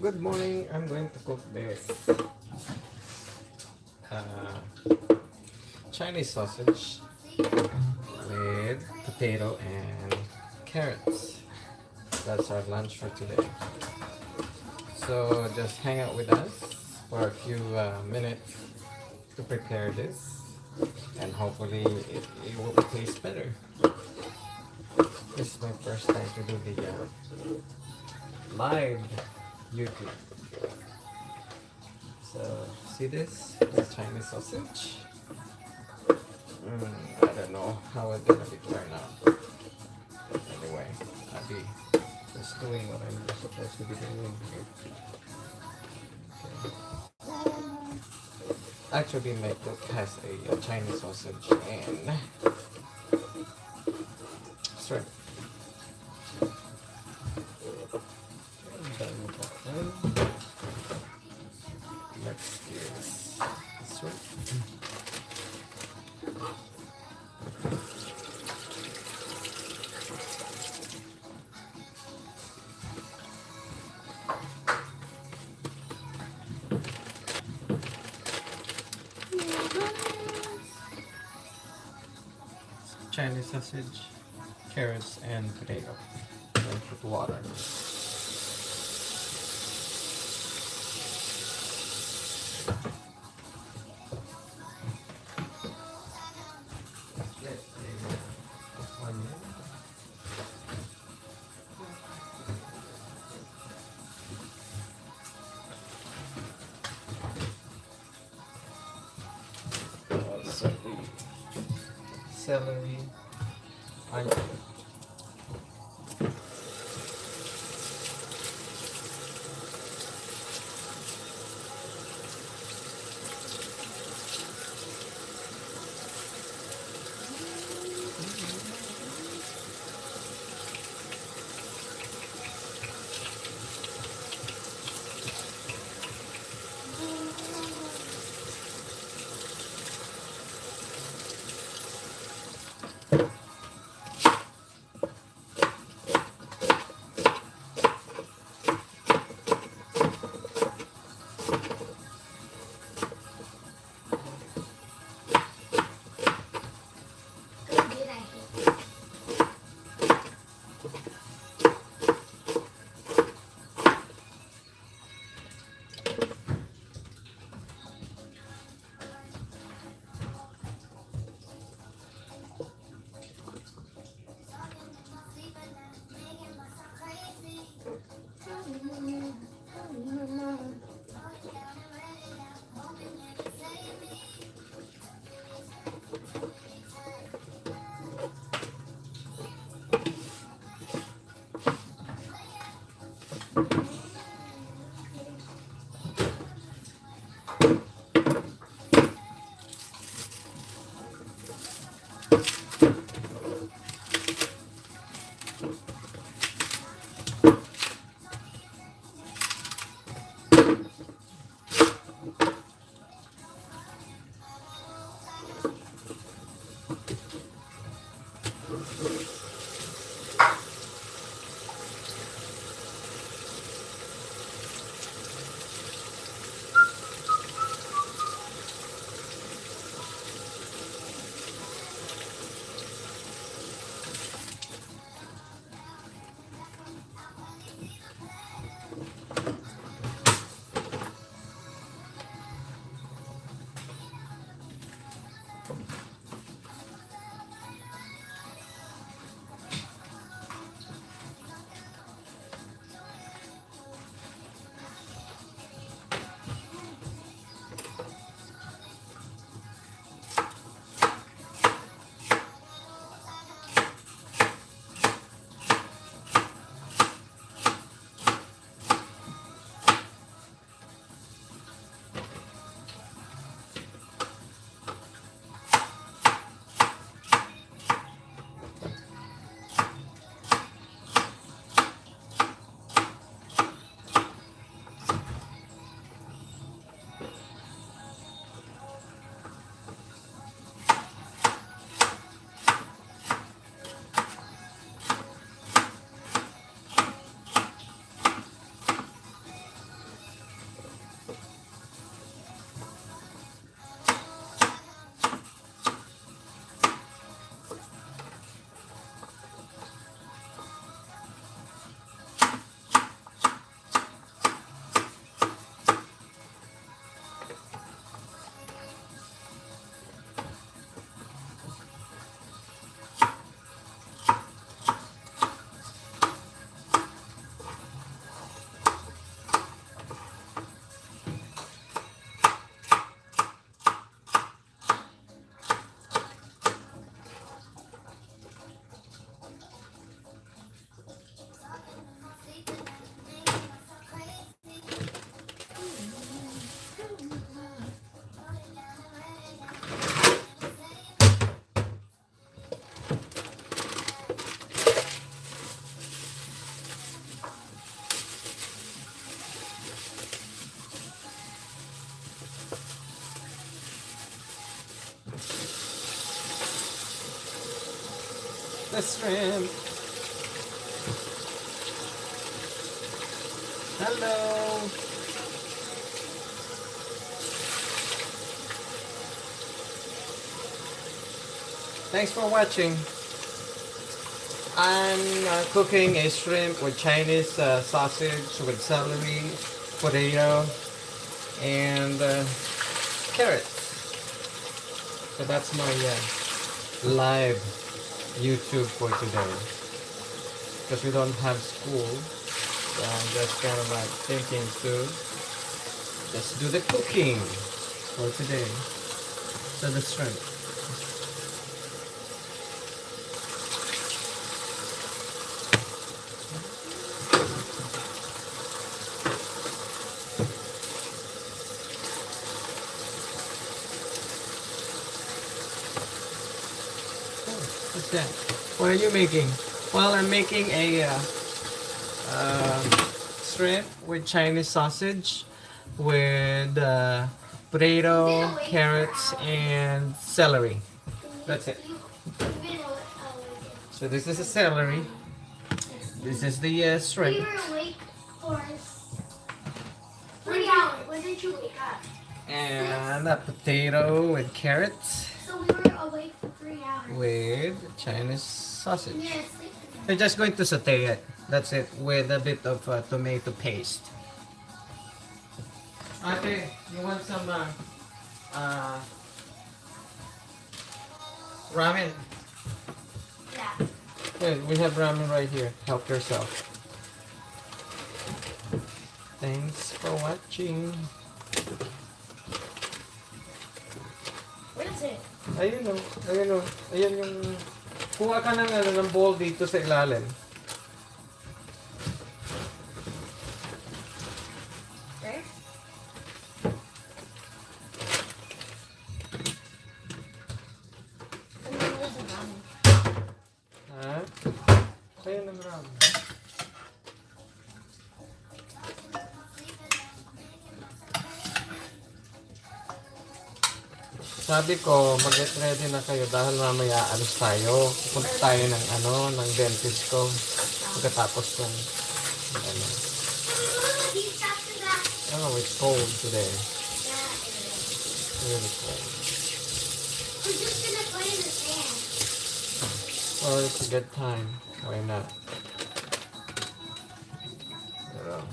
Good morning. I'm going to cook this uh, Chinese sausage with potato and carrots. That's our lunch for today. So just hang out with us for a few minutes to prepare this, and hopefully it will taste better. This is my first time to do the live YouTube. So see this? The Chinese sausage. I don't know how it's gonna be turned out. Anyway, I'll be just doing what I'm supposed to be doing here. Actually, my cook has a Chinese sausage and shrimp. Done with that one. Let's use shrimp. Chinese sausage, carrots, and potato. And put water. Celery, onion. the shrimp. Hello. Thanks for watching. I'm cooking a shrimp with Chinese sausage with celery, potato, and carrots. So that's my live YouTube for today. Because we don't have school, so I'm just kind of like thinking to just do the cooking for today. So the shrimp. What's that? What are you making? Well, I'm making a shrimp with Chinese sausage with potato, carrots, and celery. That's it. So this is the celery. This is the shrimp. We were awake for 3 hours. When did you wake up? And a potato with carrots. So we were awake for 3 hours. With Chinese sausage. Yes. We're just going to saute it. That's it. With a bit of tomato paste. Ate, you want some ramen? Yeah. Good. We have ramen right here. Help yourself. Thanks for watching. What is it? Ayun o. Ayun o. Ayun yung... Kuha ka ng bowl dito sa ilalim. Where? Ha? Ayun ang ramen. Sabi ko, mag-get ready na kayo dahil mamaya alis tayo. Pupunta tayo ng dentist ko. Pagkatapos ng ano. Oh, it's cold today. Really cold. We're just gonna play in the sand. Well, it's a good time. Why not? Pero,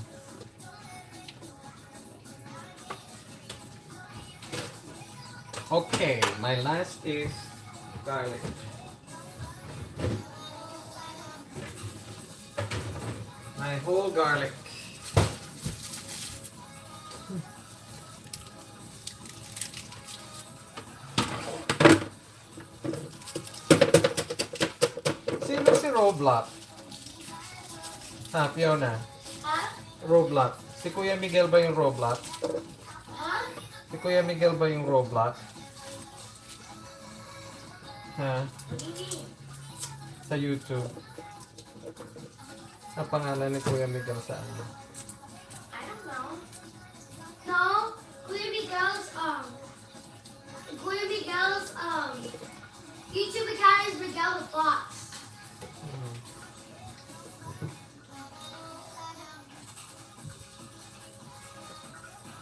okay, my last is garlic. My whole garlic. Sino si Roblox? Ha, Fiona? Huh? Roblox. Si Kuya Miguel ba yung Roblox? Huh? Si Kuya Miguel ba yung Roblox? Ha? What do you mean? Sa YouTube. Ang pangalan ni Kuya Miguel sa ano? I don't know. No, Kuya Miguel's YouTube account is Miguel the Fox.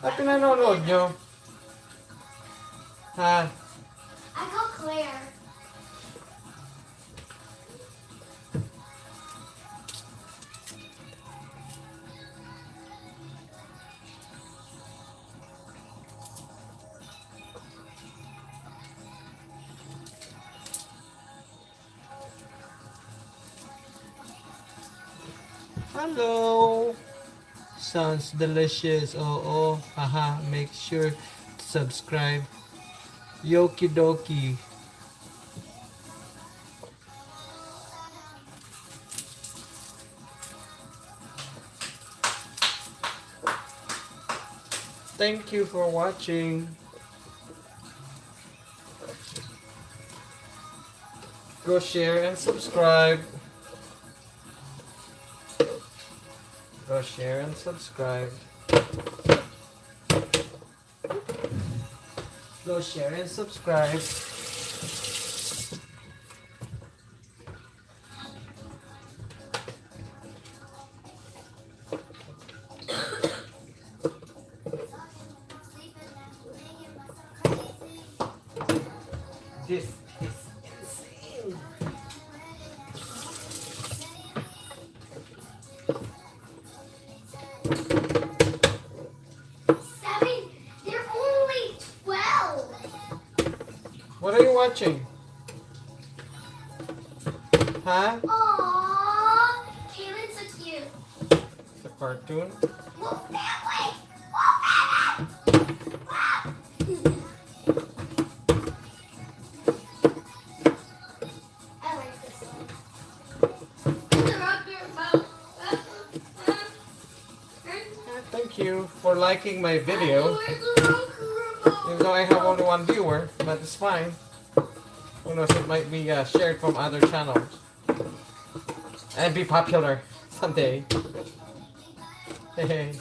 At pinanonood nyo? Ha? I call Claire. Hello! Sounds delicious. Oo. Haha. Make sure to subscribe. Yoki doki. Thank you for watching. Go share and subscribe. Go share and subscribe. Go share and subscribe. This is insane. Seven? They're only 12. What are you watching? Huh? Aww. Kaylin's so cute. It's a cartoon. Wolf family! Wolf family! I like this one. Interrupt your mouth. Thank you for liking my video. Even though I have only one viewer, but it's fine. Who knows, it might be shared from other channels. And be popular someday. Hey.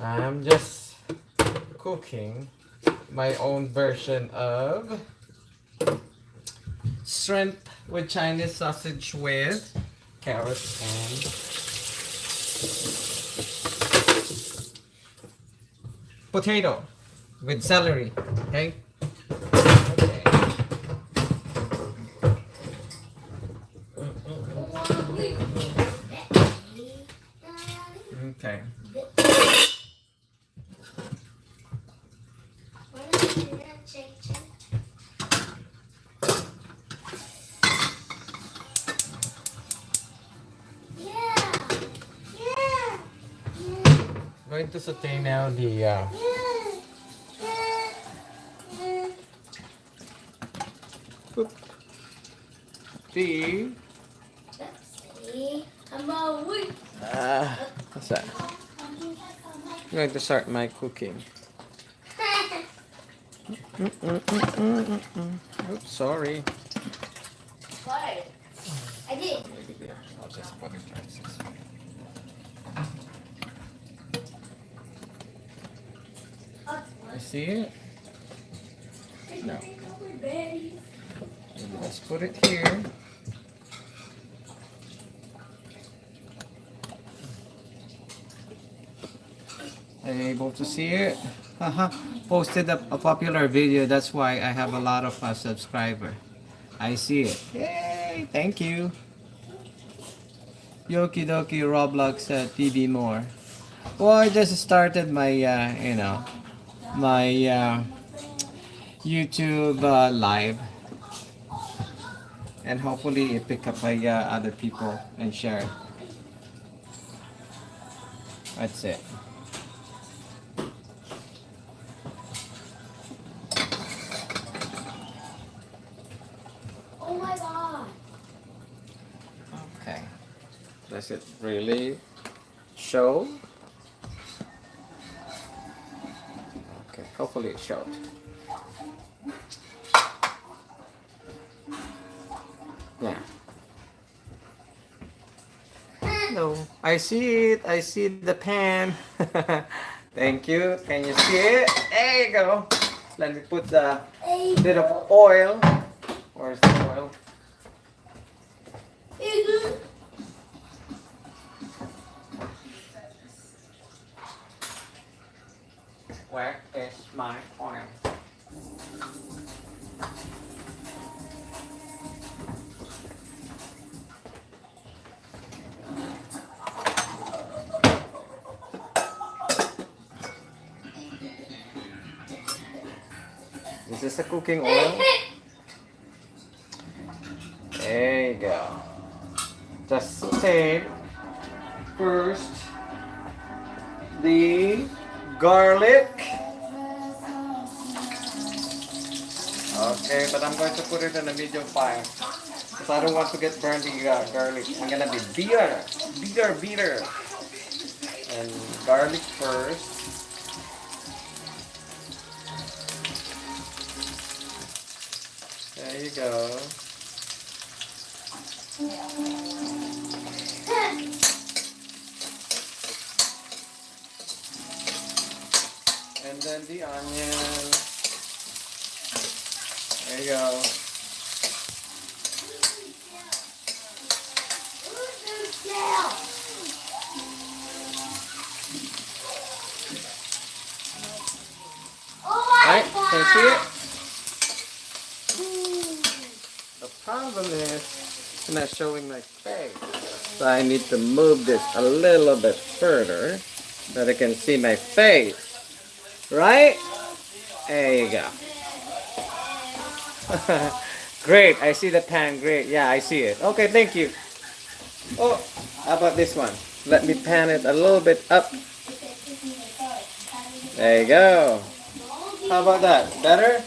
I'm just cooking my own version of shrimp with Chinese sausage with carrots and potato with celery. Okay? Okay. Okay. Going to saute now the what's that? I'm going to start my cooking. Oops, sorry. What? I did. I'll just put it right this way. You see it? No. Let's put it here. Are you able to see it? Posted a popular video. That's why I have a lot of subscribers. I see it. Yay! Thank you. Yoki Doki Roblox TV more. Well, I just started my my YouTube live, and hopefully it pick up by other people and share. That's it. Oh my god. Okay. Does it really show? Okay, hopefully it showed. Yeah. No, I see it. I see the pan. Thank you. Can you see it? There you go. Let me put the bit of oil. Where's the oil? Where is my oil? Is this a cooking oil? There you go. Just saute first the garlic. Okay, but I'm going to put it in a medium fire because I don't want to get burned the garlic. I'm gonna be bitter. And garlic first. There you go. And then the onion. There you go. Oh, can see it? The problem is it's not showing my face. So I need to move this a little bit further so that I can see my face. Right? There you go. Great, I see the pan. Great, yeah, I see it. Okay, thank you. Oh, how about this one? Let me pan it a little bit up. There you go. How about that? Better?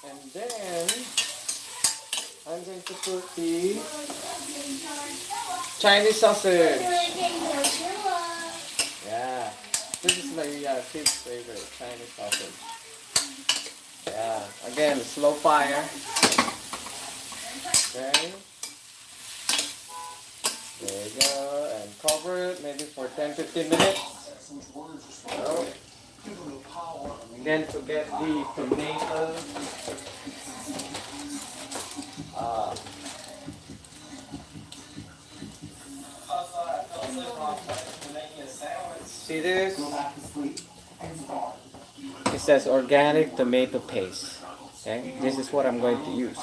And then I'm going to put the Chinese sausage. Yeah, this is my kid's favorite, Chinese sausage. Yeah, again, slow fire. Okay. There you go, and cover it maybe for 10-15 minutes. So, then to get the tomato. See this? It says organic tomato paste. Okay, this is what I'm going to use.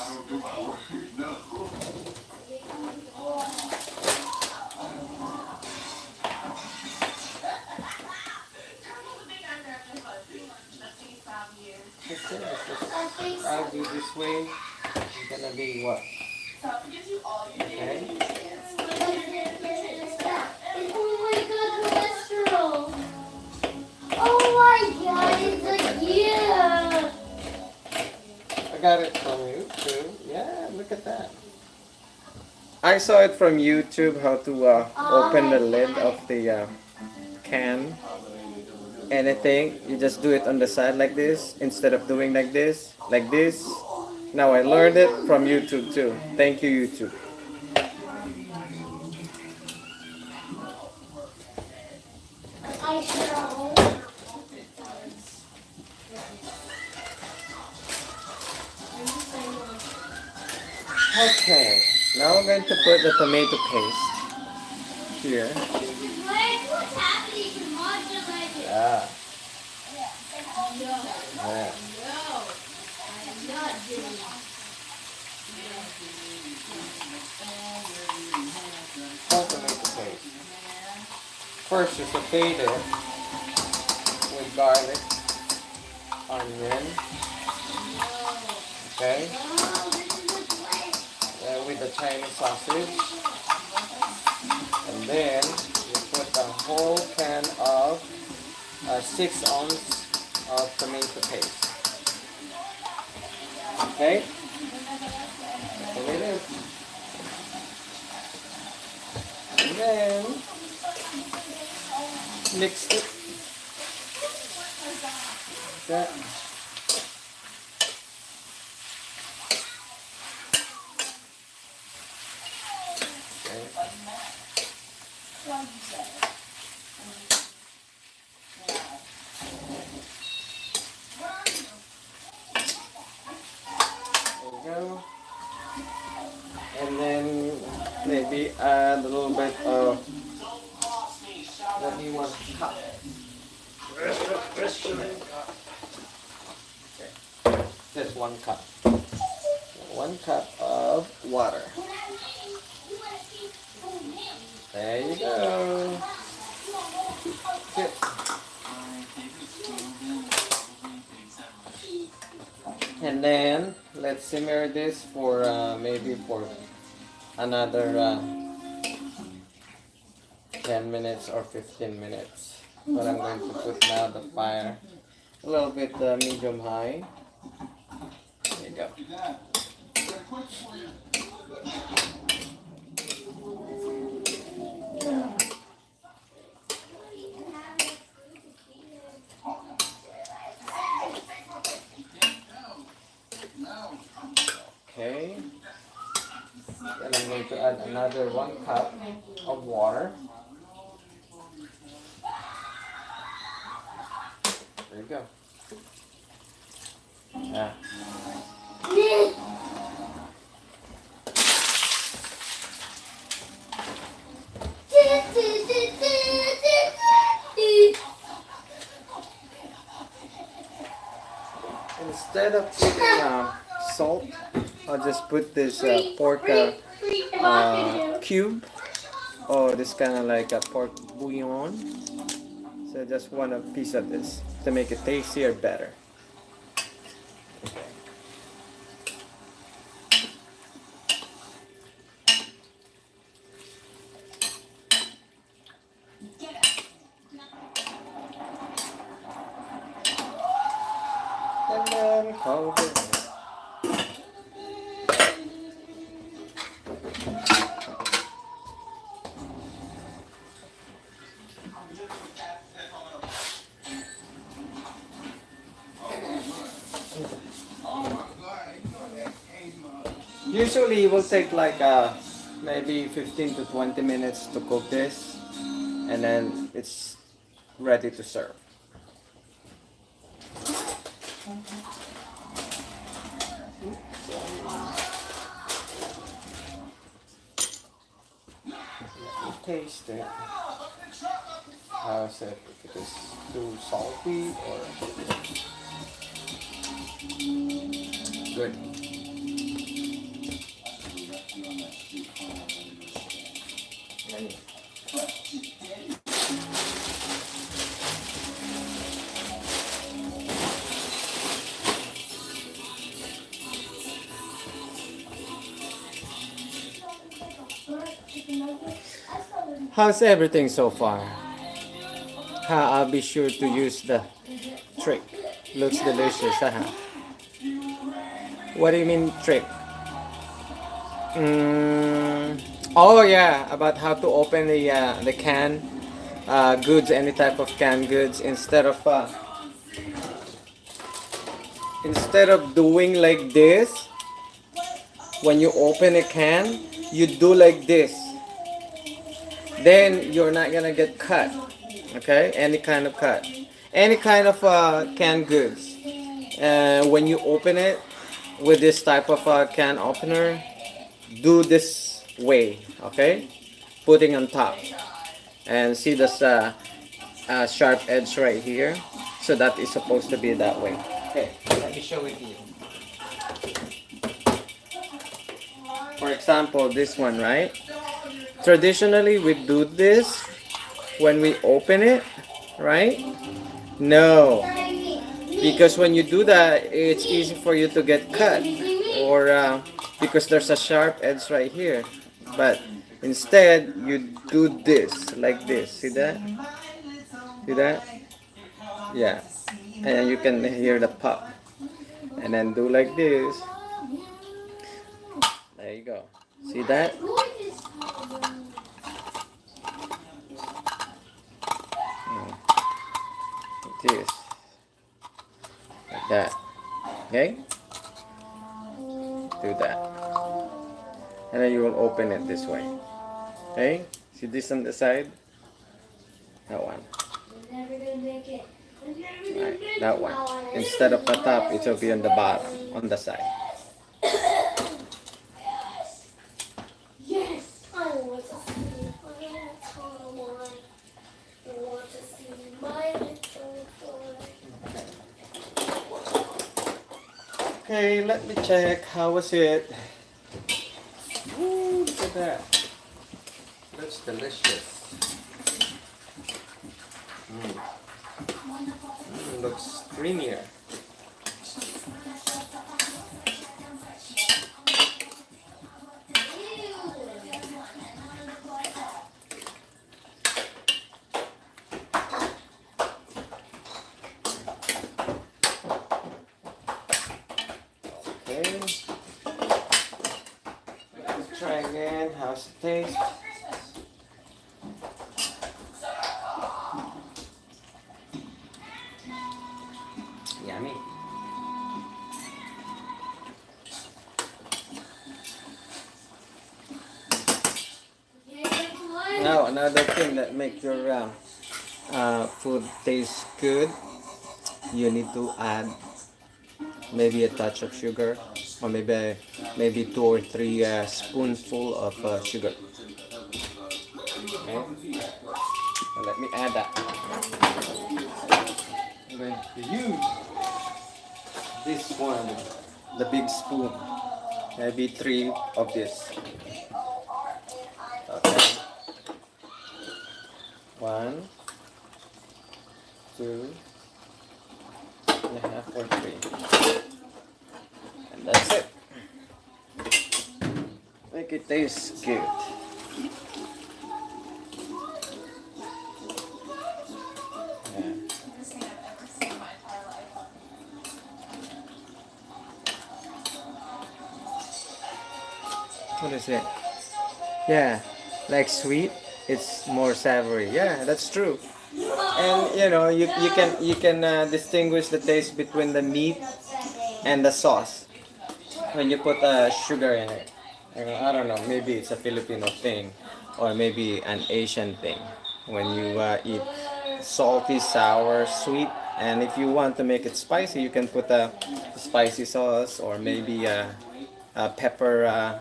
I'll do this way. It's gonna be what? Okay. Oh my god, it's like yeah. I got it from YouTube. Yeah, look at that. I saw it from YouTube how to open the lid of the can. Anything, you just do it on the side like this instead of doing like this, like this. Now I learned it from YouTube too. Thank you, YouTube. I shall. Okay, now I'm going to put the tomato paste here. What's happening to modulating? Yeah. No. Yeah. No. I'm not doing it. Whole tomato paste. First, you saute it with garlic, onion, okay, with the Chinese sausage, and then you put the whole can of 6 ounces of tomato paste. Okay, that's what it is. And then mix it. That. Go. And then maybe add a little bit of maybe 1 cup. Okay. Just 1 cup. 1 cup of water. There you go. Good. And then let's simmer this for maybe for another 10 minutes or 15 minutes. But I'm going to put now the fire a little bit medium high. There you go. Okay. Then I'm going to add another 1 cup of water. There you go. Yeah. instead of putting salt, I'll just put this pork cube, or this kind of like a pork bouillon. So just want a piece of this to make it tastier, better. And then call it. Usually it will take like maybe 15 to 20 minutes to cook this, and then it's ready to serve. Taste it. How's it? If it is too salty or good. Yummy. How's everything so far? I'll be sure to use the trick. Looks delicious, What do you mean trick? Oh yeah, about how to open the can goods, any type of canned goods, instead of doing like this. When you open a can, you do like this. Then you're not gonna get cut. Okay, any kind of cut, any kind of canned goods. When you open it with this type of can opener, do this way. Okay, putting on top, and see this sharp edge right here. So that is supposed to be that way. Okay, let me show it to you. For example, this one, right? Traditionally, we do this when we open it, right? No, because when you do that, it's easy for you to get cut, or because there's a sharp edge right here. But instead, you do this, like this. See that? See that? Yeah. And you can hear the pop. And then do like this. There you go. See that? This. Like that. Okay? Do that. And then you will open it this way. Okay? See this on the side? That one. Right, that one. Instead of the top, it will be on the bottom, on the side. Yes, I want to see my little boy. Okay, let me check. How was it? Ooh, look at that. Looks delicious. Looks creamier. Okay. Let's try again. How's it taste? Yummy. Now another thing that makes your food taste good, you need to add maybe a touch of sugar, or maybe 2 or 3 spoonful of sugar. Okay, so let me add that. I'm going to use this one, the big spoon. Maybe 3 of this. Okay. 1, 2.5 or 3. And that's it. Make it taste good. Yeah. What is it? Yeah, like sweet, it's more savory. Yeah, that's true. And you can distinguish the taste between the meat and the sauce when you put sugar in it. I don't know, maybe it's a Filipino thing or maybe an Asian thing. When you eat salty, sour, sweet, and if you want to make it spicy, you can put a spicy sauce or maybe a pepper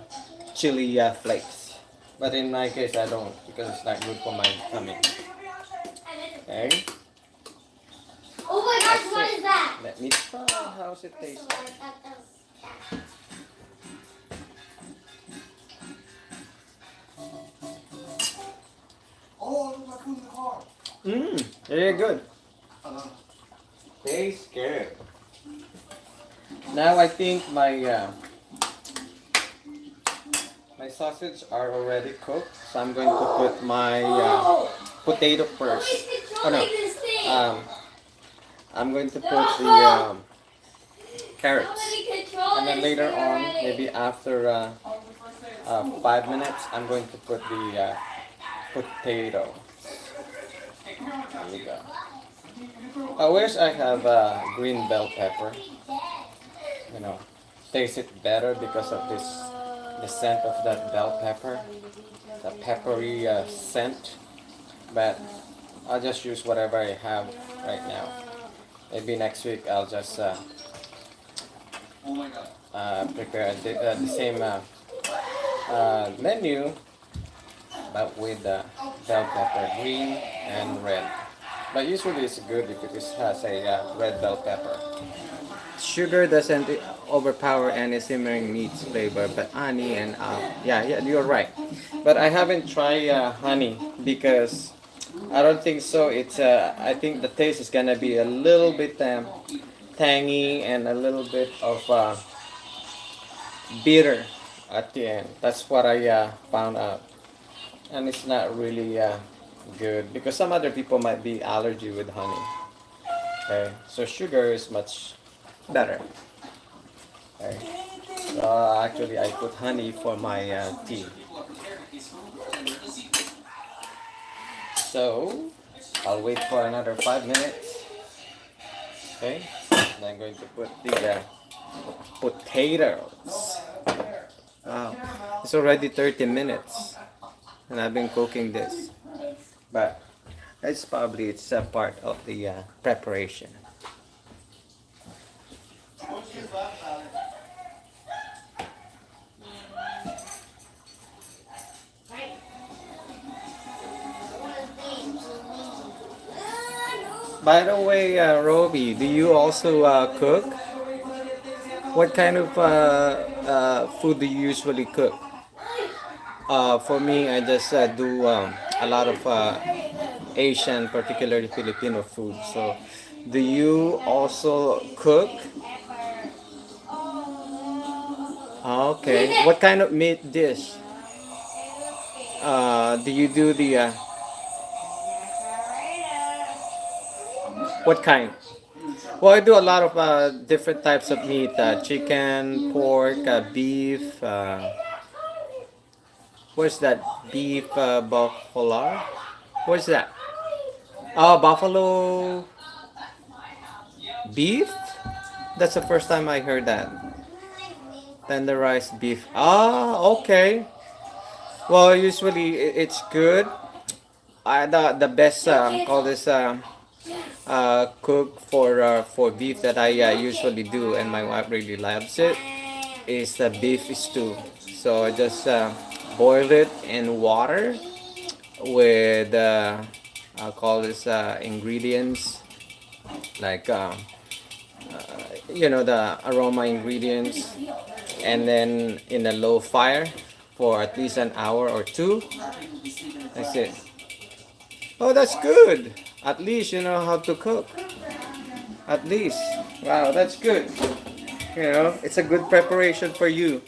chili flakes. But in my case, I don't because it's not good for my tummy. Okay, Oh my gosh, what is that? let me try. How's it taste? Very good. Tastes good. Now I think my sausage are already cooked, so I'm going to put my potato first. Oh no, I'm going to put the carrots, and then later on, maybe after 5 minutes, I'm going to put the potato. There we go. I wish I have green bell pepper. You know, taste it better because of the scent of that bell pepper, the peppery scent. But I'll just use whatever I have right now. Maybe next week I'll just prepare the same menu, but with bell pepper, green and red. But usually it's good if it has a red bell pepper. Sugar doesn't overpower any simmering meat's flavor, but honey and yeah, you're right. But I haven't tried honey because I don't think so. It's I think the taste is gonna be a little bit tangy and a little bit of bitter at the end. That's what I found out, and it's not really good because some other people might be allergy with honey. Okay, so sugar is much better. Okay, so actually I put honey for my tea. So I'll wait for another 5 minutes. Okay, and I'm going to put the potatoes. Wow, it's already 30 minutes, and I've been cooking this. But it's a part of the preparation. By the way, Roby, do you also cook? What kind of food do you usually cook? For me, I just do a lot of Asian, particularly Filipino food. So, do you also cook? Okay. What kind of meat dish? Do you do the what kind? Well, I do a lot of different types of meat: chicken, pork, beef. Where's that beef buffalo? Where's that? Oh, buffalo beef. That's the first time I heard that. Tenderized beef. Ah, okay. Well, usually it's good. The best call this cook for beef that I usually do, and my wife really loves it. Is the beef stew. So I just boil it in water with I'll call this ingredients like the aroma ingredients, and then in a low fire for at least an hour or two. That's it. Oh, that's good. At least you know how to cook. At least. Wow, that's good. It's a good preparation for you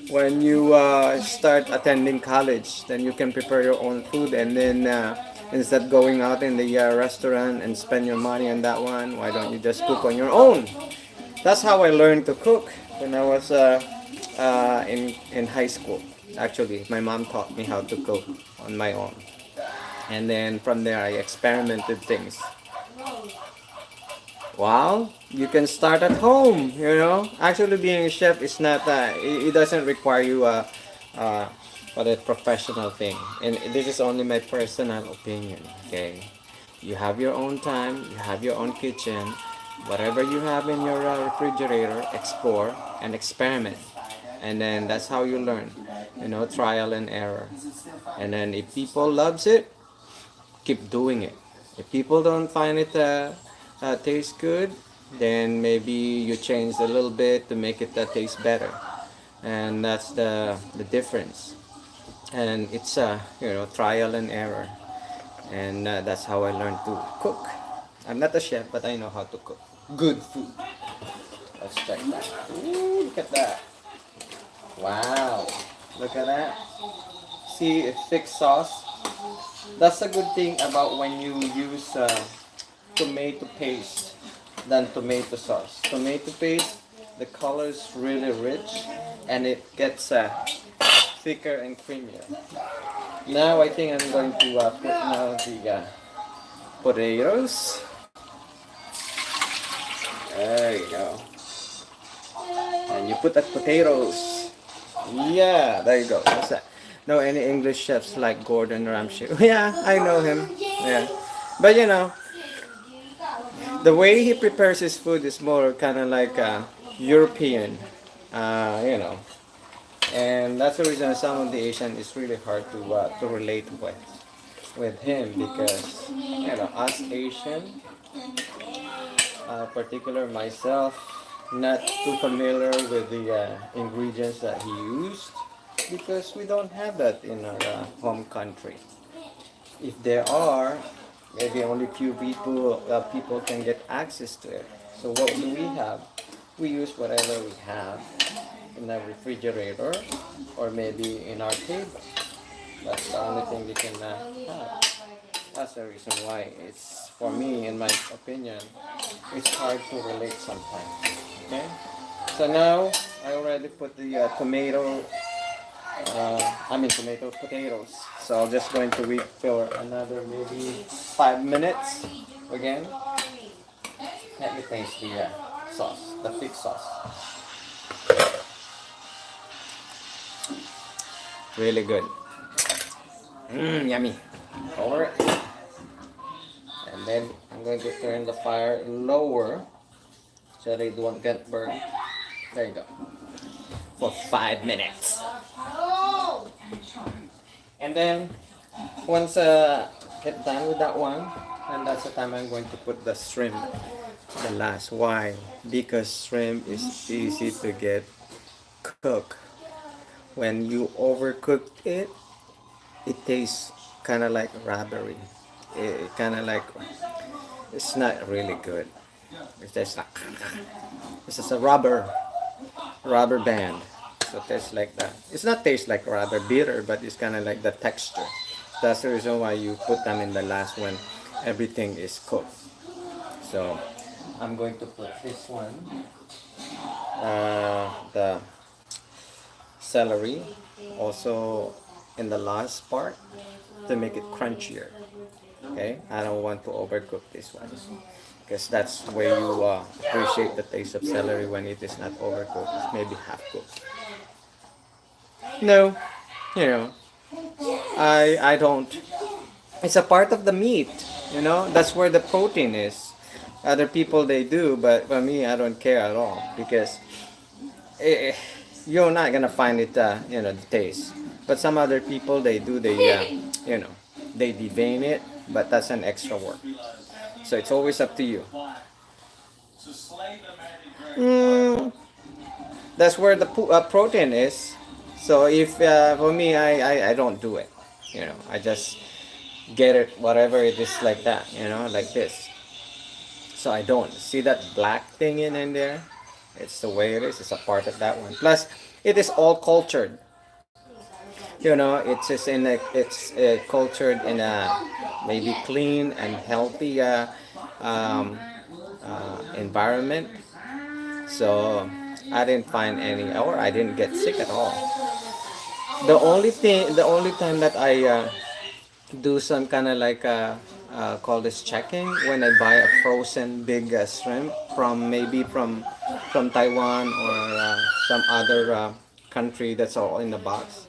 when you start attending college. Then you can prepare your own food, and then instead going out in the restaurant and spend your money on that one, why don't you just cook on your own? That's how I learned to cook when I was in high school. Actually, my mom taught me how to cook on my own, and then from there I experimented things. Wow, you can start at home. Actually, being a chef is not. It doesn't require you uh, for a professional thing, and this is only my personal opinion. Okay, you have your own time. You have your own kitchen. Whatever you have in your refrigerator, explore and experiment, and then that's how you learn. Trial and error, and then if people loves it, keep doing it. If people don't find it taste good, then maybe you change a little bit to make it taste better, and that's the difference. And it's trial and error, and that's how I learned to cook. I'm not a chef, but I know how to cook good food. Let's check that. Ooh, look at that! Wow, look at that. See, a thick sauce. That's a good thing about when you use tomato paste than tomato sauce. Tomato paste, the color is really rich and it gets thicker and creamier. Now I think I'm going to put now the potatoes. There you go. And you put the potatoes. Yeah, there you go. What's that? Know any English chefs like Gordon Ramsay? Yeah, I know him. Yeah, but the way he prepares his food is more kind of like European, and that's the reason some of the Asian is really hard to relate with him because us Asian, particular myself, not too familiar with the ingredients that he used because we don't have that in our home country. If there are, maybe only few people can get access to it. So what do we have? We use whatever we have in the refrigerator or maybe in our table. That's the only thing we can have. That's the reason why it's, for me, in my opinion, it's hard to relate sometimes. Okay? So now I already put the tomato potatoes. So I'm just going to wait for another maybe 5 minutes again. Let me taste the sauce, the thick sauce. Really good. Yummy. Alright. And then I'm going to turn the fire lower so they don't get burned. There you go. For 5 minutes. And then once get done with that one, and that's the time I'm going to put the shrimp the last. Why? Because shrimp is easy to get cooked. When you overcook it, it tastes kind of like rubbery. It kind of like, it's not really good. It's just like, it's just a rubber band. So it tastes like that. It's not taste like rubber bitter, but it's kind of like the texture. That's the reason why you put them in the last when everything is cooked. So I'm going to put this one, the celery, also in the last part to make it crunchier. Okay, I don't want to overcook this one because that's where you appreciate the taste of celery when it is not overcooked. It's maybe half cooked. No, I don't. It's a part of the meat. That's where the protein is. Other people they do, but for me I don't care at all because you're not gonna find it, the taste. But some other people they do. They devein it, but that's an extra work. So it's always up to you. Mm, that's where the protein is. So if for me, I don't do it. You know, I just get it whatever it is like that. You know, like this. So I don't see that black thing in there. It's the way it is. It's a part of that one. Plus, it is all cultured. You know, it's just in a, it's cultured in a maybe clean and healthy um, environment. So I didn't find any, or I didn't get sick at all. The only time that I do some kind of like call this checking when I buy a frozen big shrimp from maybe from Taiwan or some other country that's all in the box.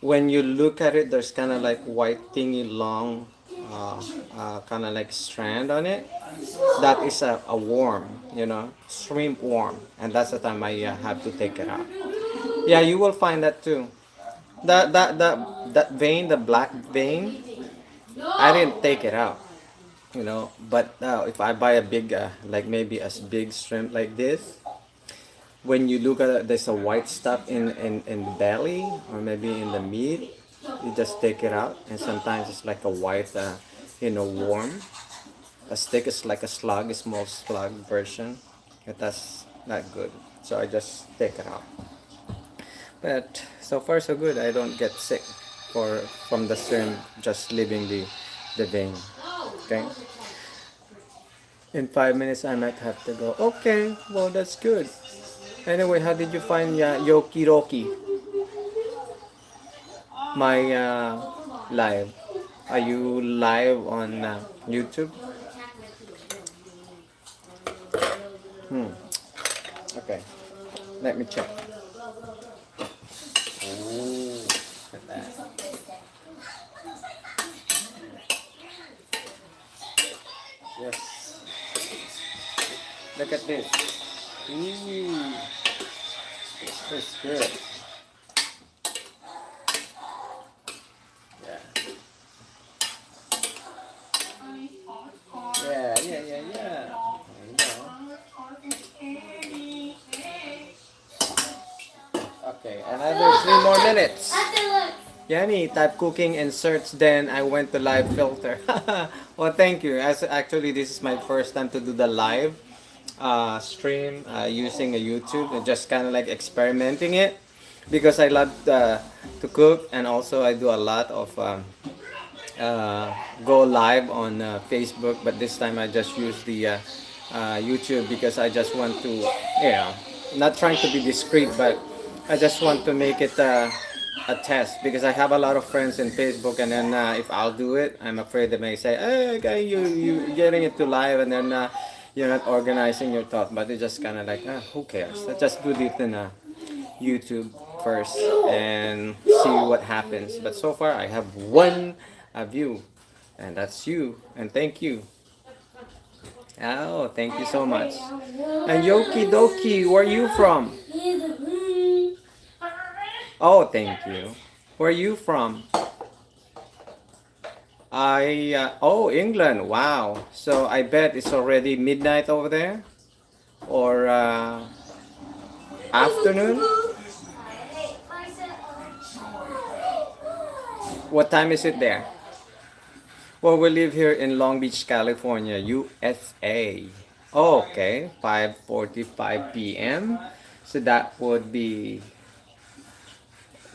When you look at it, there's kind of like white thingy long kind of like strand on it. That is a worm, you know, shrimp worm, and that's the time I have to take it out. Yeah, you will find that too. That vein, the black vein, I didn't take it out, you know. But if I buy a big, like maybe a big shrimp like this, when you look at it, there's a white stuff in the belly or maybe in the meat. You just take it out, and sometimes it's like a white, worm. A stick is like a slug, a small slug version. But that's not good. So I just take it out. But so far so good. I don't get sick from the shrimp just leaving the vein. Okay. In 5 minutes I might have to go. Okay, well that's good. Anyway, how did you find Yoki Roki? My live. Are you live on YouTube? Okay. Let me check. Ooh, look at that. Yes. Look at this. Ooh. This is good. Yeah. Yeah. There you go. Okay, another 3 more minutes. Yanni, type cooking and search, then I went to live filter. Well, thank you. As actually, this is my first time to do the live stream using a YouTube and just kind of like experimenting it because I love to cook, and also I do a lot of go live on Facebook, but this time I just use the YouTube because I just want to, not trying to be discreet, but I just want to make it a test because I have a lot of friends in Facebook, and then if I'll do it, I'm afraid they may say, "Hey, okay, you getting it to live," and then you're not organizing your thought. But it's just kind of like, who cares? Let's just do it in YouTube first and see what happens. But so far, I have one view, and that's you. And thank you. Oh, thank you so much. And Yoki Doki, where are you from? Oh, thank you. Where are you from? England. Wow. So I bet it's already midnight over there, or afternoon. What time is it there? Well, we live here in Long Beach, California, USA. Oh, okay, 5:45 p.m. So that would be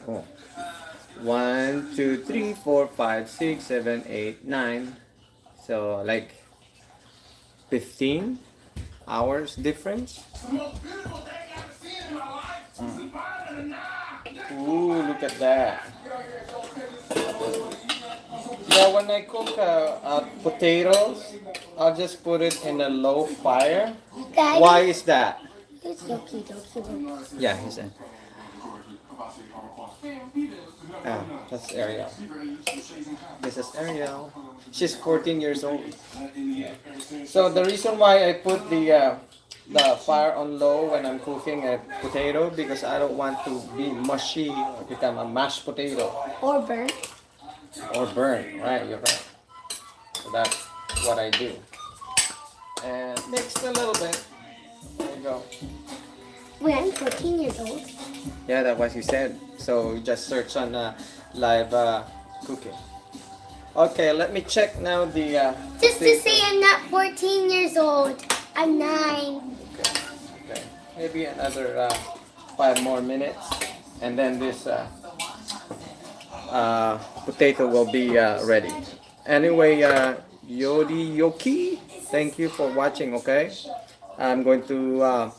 1, 2, 3, 4, 5, 6, 7, 8, 9. So like 15 hours difference. Ooh, look at that. Yeah, when I cook potatoes, I'll just put it in a low fire. Daddy? Why is that? It's Yoki Doki. Yeah, he said. That's Ariel. This is Ariel. She's 14 years old. So the reason why I put the fire on low when I'm cooking a potato, because I don't want to be mushy or become a mashed potato. Or burnt. Or burn, right? You're right. So that's what I do. And mix a little bit. There you go. Wait, I'm 14 years old. Yeah, that's what you said. So you just search on live cooking. Okay, let me check now the. Just to potato. say I'm not 14 years old. I'm 9. Okay, maybe another 5 more minutes, and then this potato will be ready. Anyway, Yodi Yoki, thank you for watching. Okay, I'm going to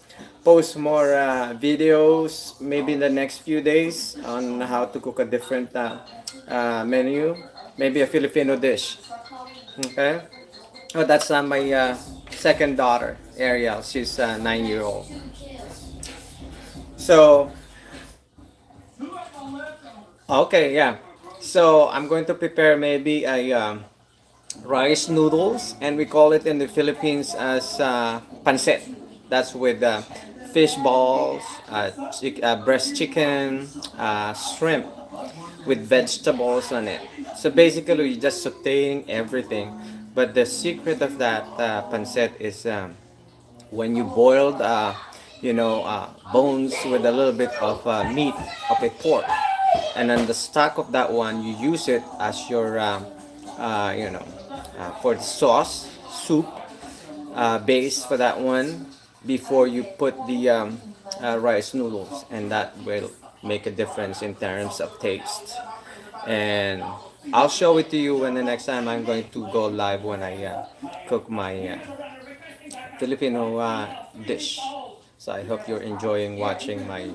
post more videos maybe in the next few days on how to cook a different menu, maybe a Filipino dish. Okay. Oh, that's my second daughter, Ariel. She's 9 year old. So, okay, yeah. So I'm going to prepare maybe a rice noodles, and we call it in the Philippines as pancit. That's with fish balls, breast chicken, shrimp with vegetables on it. So basically, you're just sauteing everything. But the secret of that pancit is when you boiled, bones with a little bit of meat of a pork, and then the stock of that one, you use it as your, for the sauce, soup base for that one before you put the rice noodles, and that will make a difference in terms of taste. And I'll show it to you when the next time I'm going to go live when I cook my Filipino dish. So I hope you're enjoying watching my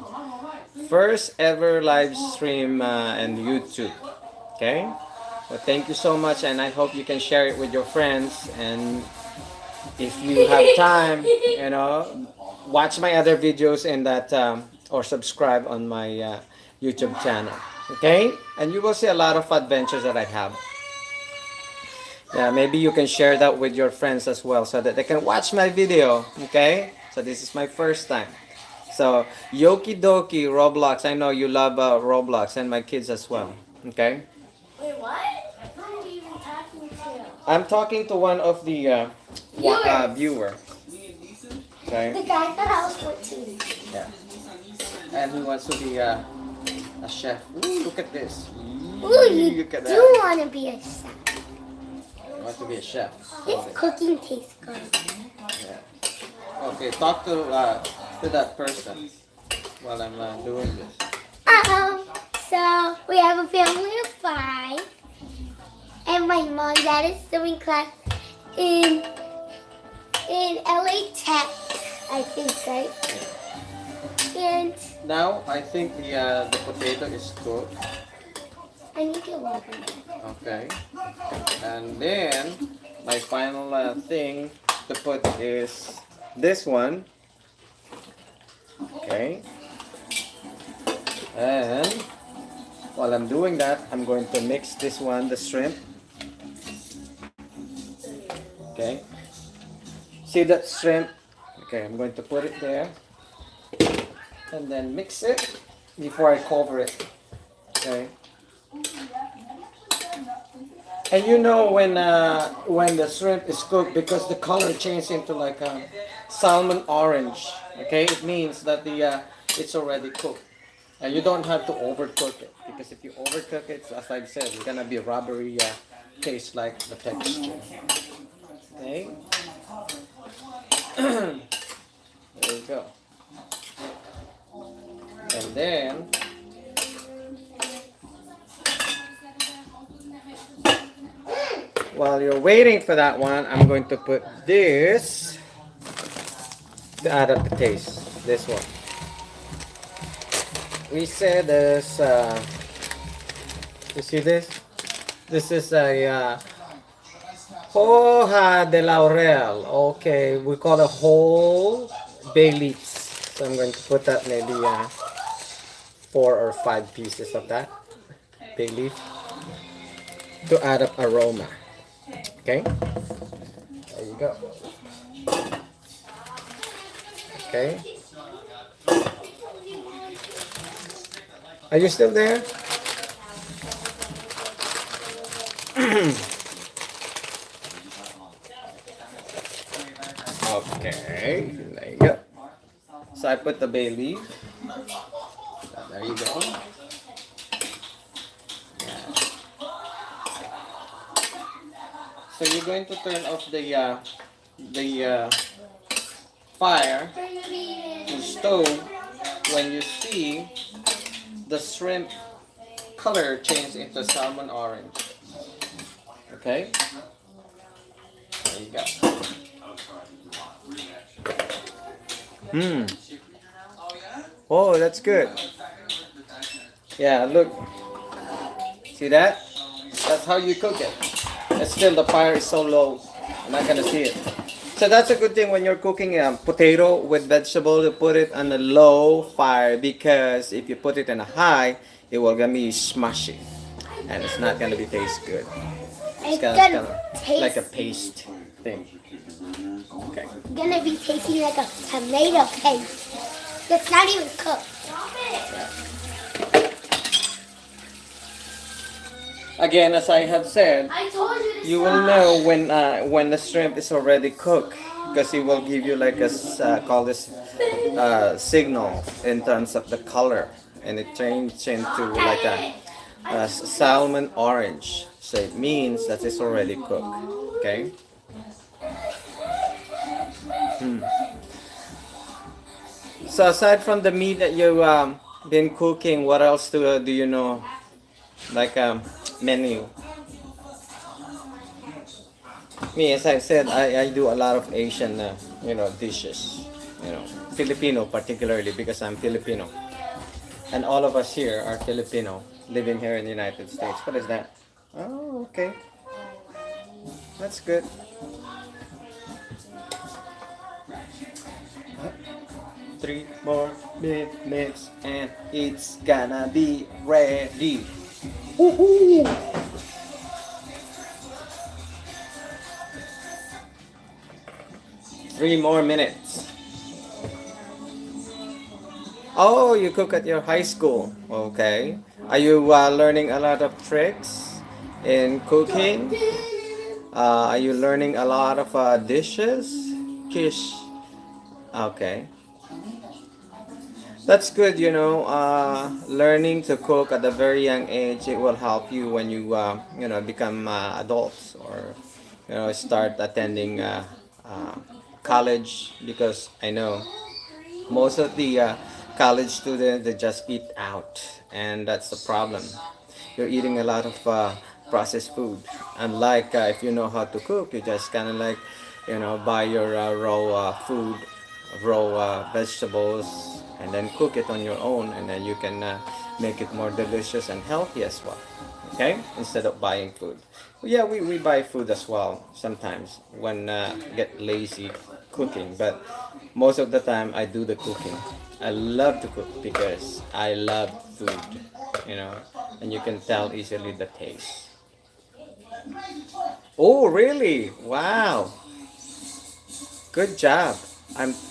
first ever live stream on YouTube. Okay? Well, thank you so much, and I hope you can share it with your friends. And if you have time, watch my other videos in that or subscribe on my YouTube channel. Okay? And you will see a lot of adventures that I have. Yeah, maybe you can share that with your friends as well so that they can watch my video. Okay? So this is my first time. So, Yoki Doki, Roblox. I know you love Roblox and my kids as well. Okay? Wait, what? Who are you even talking to? I'm talking to one of the viewer. Okay? The guy thought I was 14. Yeah. And he wants to be a chef. Ooh, look at this. Ooh, you Look at do that. want to be a chef. I want to be a chef. His cooking tastes good. Yeah. Okay, talk to that person while I'm doing this. Uh-oh. So, we have a family of 5. And my mom and dad is doing class in LA Tech, I think, right? And Now I think the potato is cooked. I need to open it. Okay. And then my final thing to put is this one. Okay. And while I'm doing that, I'm going to mix this one, the shrimp. Okay. See that shrimp? Okay, I'm going to put it there. And then mix it before I cover it. Okay. And you know when the shrimp is cooked, because the color changes into like a salmon orange. Okay, it means that it's already cooked. And you don't have to overcook it, because if you overcook it, as I've said, it's gonna be rubbery taste like the texture. Okay. There you go. And then while you're waiting for that one, I'm going to put this to add up the taste. This one. We said this. You see this? This is a hoja de laurel. Okay, we call it whole bay leaves. So I'm going to put that maybe 4 or 5 pieces of that bay leaf to add up aroma. Okay, there you go. Okay, are you still there? Okay. Okay, there you go. So I put the bay leaf. There you go. So you're going to turn off the fire, the stove, when you see the shrimp color change into salmon orange. Okay? There you go. Oh, that's good. Yeah, look. See that? That's how you cook it. And still the fire is so low. I'm not gonna see it. So that's a good thing when you're cooking potato with vegetable, you put it on a low fire, because if you put it in a high, it will gonna be smushy. And it's not gonna be taste good. It's gonna taste like a paste thing. Okay. It's gonna be tasting like a tomato paste. It's not even cooked. Yeah. Again, as I have said, you will know when the shrimp is already cooked, because it will give you like a call this signal in terms of the color, and it changes into like a salmon orange. So it means that it's already cooked. Okay. So aside from the meat that you been cooking, what else do you know? Like menu. Me, as I said, I do a lot of Asian, dishes. Filipino particularly, because I'm Filipino, and all of us here are Filipino living here in the United States. What is that? Oh, okay, that's good. 3 more minutes and it's gonna be ready. Woohoo! 3 more minutes. Oh, you cook at your high school. Okay. Are you learning a lot of tricks in cooking? Are you learning a lot of dishes? Kish. Okay. That's good, learning to cook at a very young age. It will help you when you, become adults, or, start attending college, because I know most of the college students, they just eat out, and that's the problem. You're eating a lot of processed food. Unlike if you know how to cook, you just kind of like, buy your raw food, raw vegetables, and then cook it on your own, and then you can make it more delicious and healthy as well. Okay, instead of buying food. Yeah, we buy food as well sometimes when get lazy cooking, but most of the time I do the cooking. I love to cook because I love food, and you can tell easily the taste. Oh, really? Wow, good job.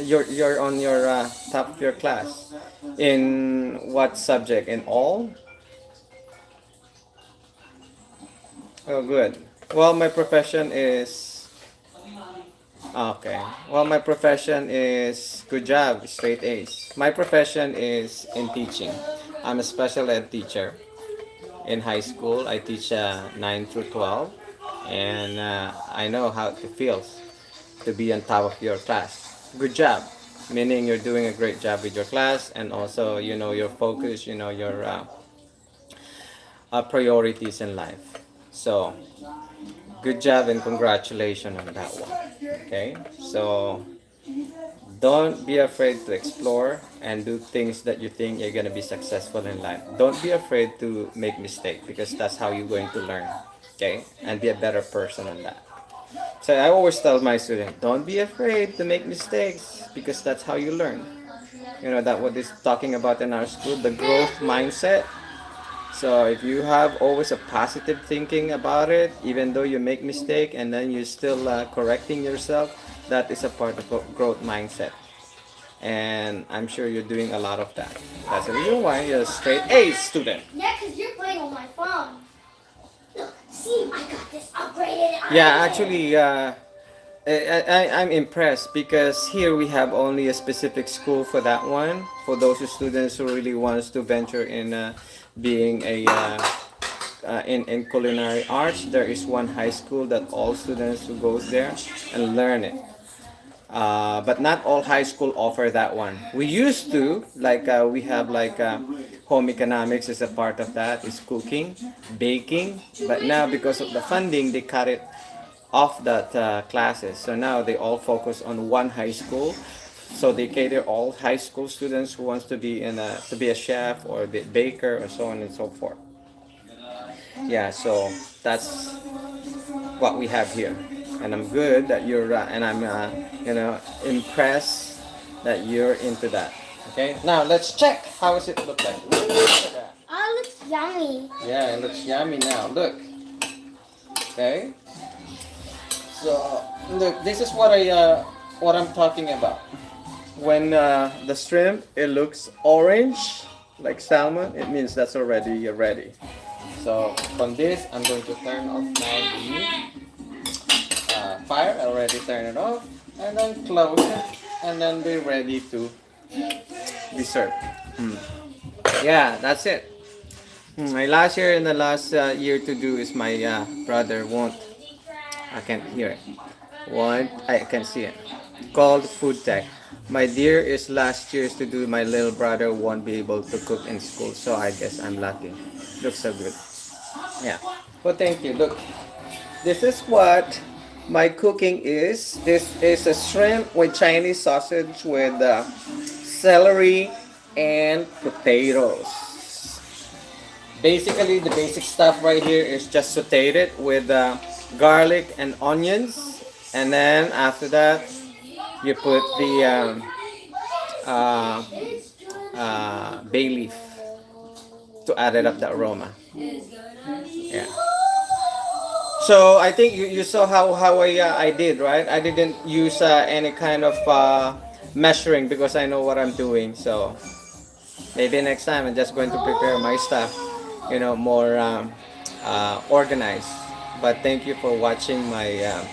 You're on your top of your class. In what subject? In all? Oh, good. Well, my profession is okay. Well, my profession is good job, straight A's. My profession is in teaching. I'm a special ed teacher in high school. I teach 9 through 12, and I know how it feels to be on top of your class. Good job, meaning you're doing a great job with your class, and also your focus, your priorities in life. So good job and congratulations on that one. Okay, so don't be afraid to explore and do things that you think you're going to be successful in life. Don't be afraid to make mistakes, because that's how you're going to learn. Okay, and be a better person on that. So I always tell my students, don't be afraid to make mistakes, because that's how you learn. That what is talking about in our school, the growth mindset. So if you have always a positive thinking about it, even though you make mistake and then you're still correcting yourself, that is a part of growth mindset. And I'm sure you're doing a lot of that. That's the reason why you're a straight A student. Yeah, because you're playing on my phone. Look, see, I got this upgraded. Yeah, actually, I'm impressed because here we have only a specific school for that one. For those students who really wants to venture in being a in culinary arts, there is one high school that all students who goes there and learn it. But not all high school offer that one. We used to like we have like home economics is a part of that. Is cooking, baking. But now because of the funding, they cut it off that classes. So now they all focus on one high school. So they cater all high school students who wants to be in a to be a chef or a baker or so on and so forth. Yeah, so that's what we have here, and I'm good that you're and I'm impressed that you're into that. Okay, now let's check how does it look like. Look at that. Oh, it looks yummy. Yeah, it looks yummy now. Look. Okay. So look, this is what I'm talking about. When the shrimp it looks orange like salmon, it means that's already ready. So from this, I'm going to turn off now the fire. I already turned it off, and then close it, and then be ready to be served. Yeah, that's it. My last year and the last year to do is my brother won't. I can't hear it. Won't I can see it. Called food tech. My dear is last year's to do. My little brother won't be able to cook in school, so I guess I'm lucky. Looks so good. Yeah. Well, thank you. Look, this is what my cooking is. This is a shrimp with Chinese sausage with celery and potatoes. Basically, the basic stuff right here is just sauteed it with garlic and onions, and then after that, you put the bay leaf to add it up the aroma. Yeah. So I think you saw how I did, right? I didn't use any kind of measuring because I know what I'm doing. So maybe next time I'm just going to prepare my stuff, more organized. But thank you for watching my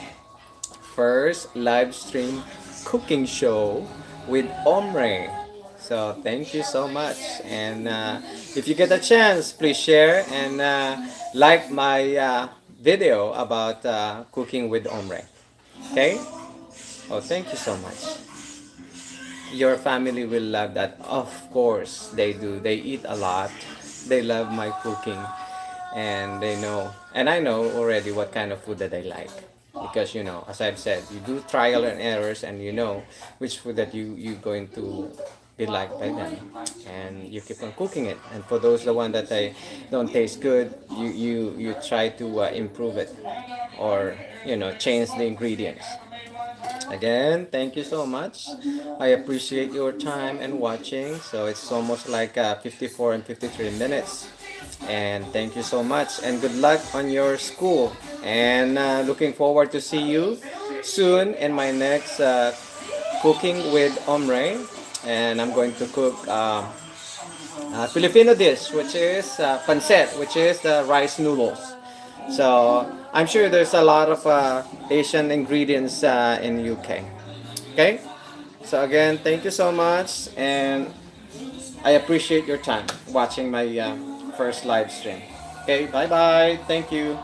first live stream cooking show with Ohmrey'c. So thank you so much, and if you get a chance, please share and like my video about cooking with Ohmrey'c. Okay? Oh, thank you so much. Your family will love that. Of course, they do. They eat a lot. They love my cooking, and they know, and I know already what kind of food that they like. Because as I've said, you do trial and errors, and you know which food that you going to be liked by them, and you keep on cooking it. And for those the one that they don't taste good, you try to improve it, or change the ingredients. Again, thank you so much. I appreciate your time and watching. So it's almost like 54 and 53 minutes. And thank you so much. And good luck on your school. And looking forward to see you soon in my next cooking with Ohmrey'c. And I'm going to cook Filipino dish, which is pancit, which is the rice noodles. So I'm sure there's a lot of Asian ingredients in UK. Okay? So again, thank you so much, and I appreciate your time watching my first live stream. Okay, bye bye. Thank you.